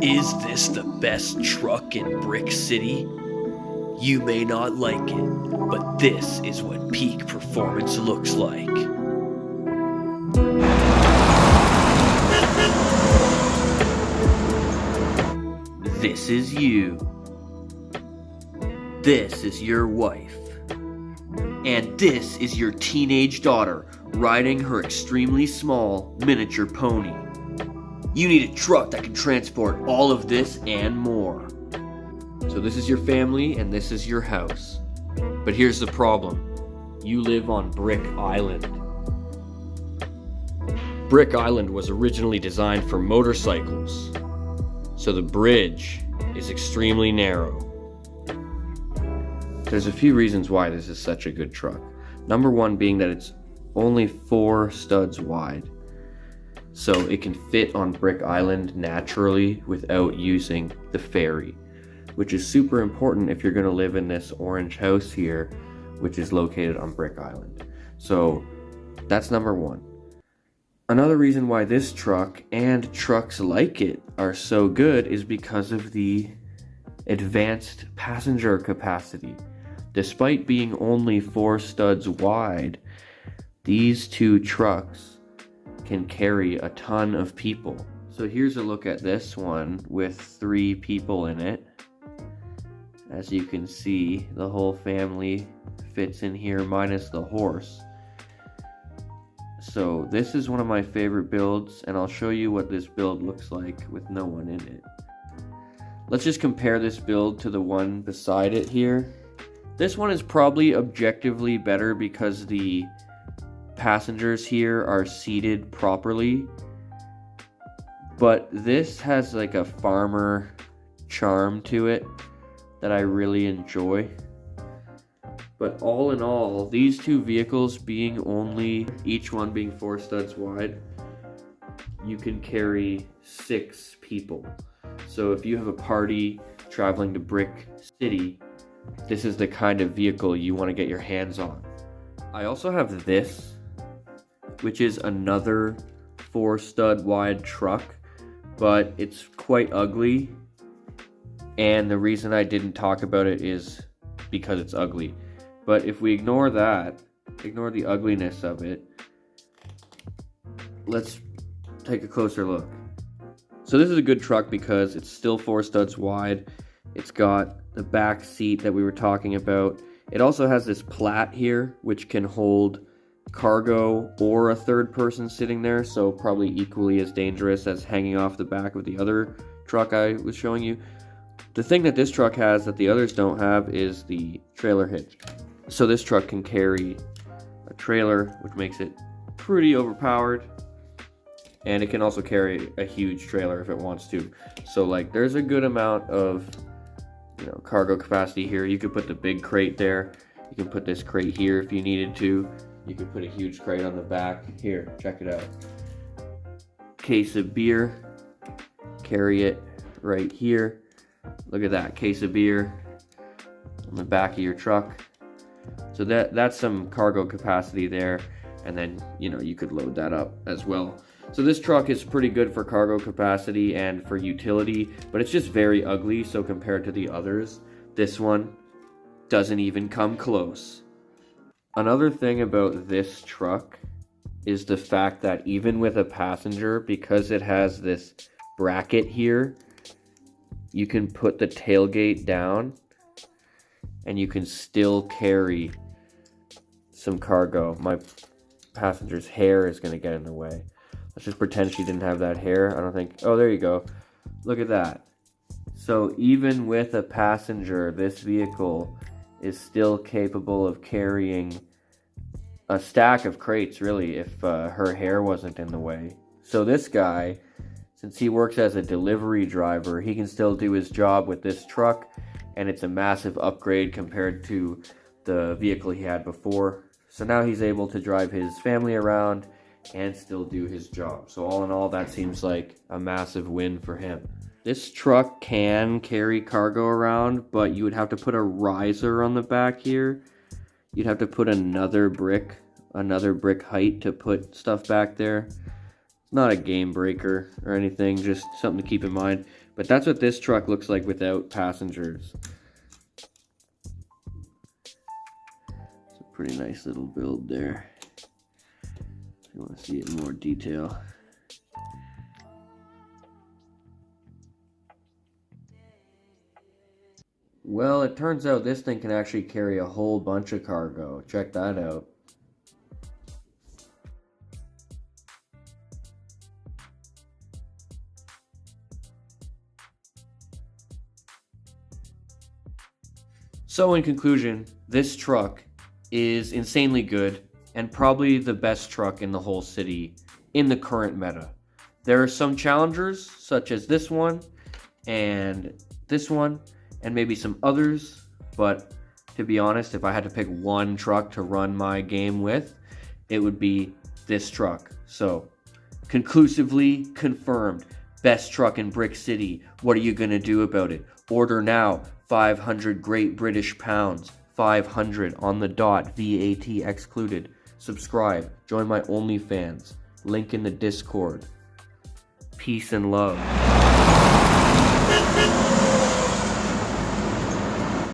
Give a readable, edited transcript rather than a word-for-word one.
Is this the best truck in Brick City? You may not like it, but this is what peak performance looks like. This is you. This is your wife. And this is your teenage daughter riding her extremely small miniature pony. You need a truck that can transport all of this and more. So this is your family and this is your house. But here's the problem. You live on Brick Island. Brick Island was originally designed for motorcycles, so the bridge is extremely narrow. There's a few reasons why this is such a good truck. Number one being that it's only 4 studs wide, so it can fit on Brick Island naturally without using the ferry, which is super important if you're going to live in this orange house here, which is located on Brick Island. So that's number one. Another reason why this truck and trucks like it are so good is because of the advanced passenger capacity. Despite being only 4 studs wide, these 2 trucks can carry a ton of people. So here's a look at this one with 3 people in it. As you can see, the whole family fits in here minus the horse. So this is one of my favorite builds, and I'll show you what this build looks like with no one in it. Let's just compare this build to the one beside it here. This one is probably objectively better because the passengers here are seated properly, but this has like a farmer charm to it that I really enjoy. But all in all, these 2 vehicles being only, each one being 4 studs wide, you can carry 6 people. So if you have a party traveling to Brick City, this is the kind of vehicle you want to get your hands on. I also have this, which is another 4 stud wide truck, but it's quite ugly. And the reason I didn't talk about it is because it's ugly. But if we ignore that, ignore the ugliness of it, let's take a closer look. So this is a good truck because it's still 4 studs wide. It's got the back seat that we were talking about. It also has this plat here, which can hold cargo or a third person sitting there, so probably equally as dangerous as hanging off the back of the other truck I was showing you. The thing that this truck has that the others don't have is the trailer hitch. So this truck can carry a trailer, which makes it pretty overpowered. And it can also carry a huge trailer if it wants to. So like there's a good amount of cargo capacity here. You could put the big crate there. You can put this crate here if you needed to. You could put a huge crate on the back. Here, check it out. Case of beer. Carry it right here. Look at that, case of beer on the back of your truck. So that's some cargo capacity there, and then you could load that up as well. So this truck is pretty good for cargo capacity and for utility, but it's just very ugly. So compared to the others, this one doesn't even come close. Another thing about this truck is the fact that even with a passenger, because it has this bracket here, you can put the tailgate down and you can still carry some cargo. My passenger's hair is going to get in the way. Let's just pretend she didn't have that hair. I don't think... Oh, there you go. Look at that. So even with a passenger, this vehicle is still capable of carrying a stack of crates, really, if her hair wasn't in the way. So this guy, since he works as a delivery driver, he can still do his job with this truck, and it's a massive upgrade compared to the vehicle he had before. So now he's able to drive his family around and still do his job. So all in all, that seems like a massive win for him. This truck can carry cargo around, but you would have to put a riser on the back here. You'd have to put another brick height to put stuff back there. Not a game breaker or anything, just something to keep in mind. But that's what this truck looks like without passengers. It's a pretty nice little build there. If you want to see it in more detail. Well, it turns out this thing can actually carry a whole bunch of cargo. Check that out. So in conclusion, this truck is insanely good and probably the best truck in the whole city in the current meta. There are some challengers such as this one and maybe some others, but to be honest, if I had to pick one truck to run my game with, it would be this truck. So conclusively confirmed, best truck in Brick City. What are you gonna do about it? Order now. 500 Great British Pounds, 500 on the dot, VAT excluded. Subscribe, join my OnlyFans, link in the Discord. Peace and love.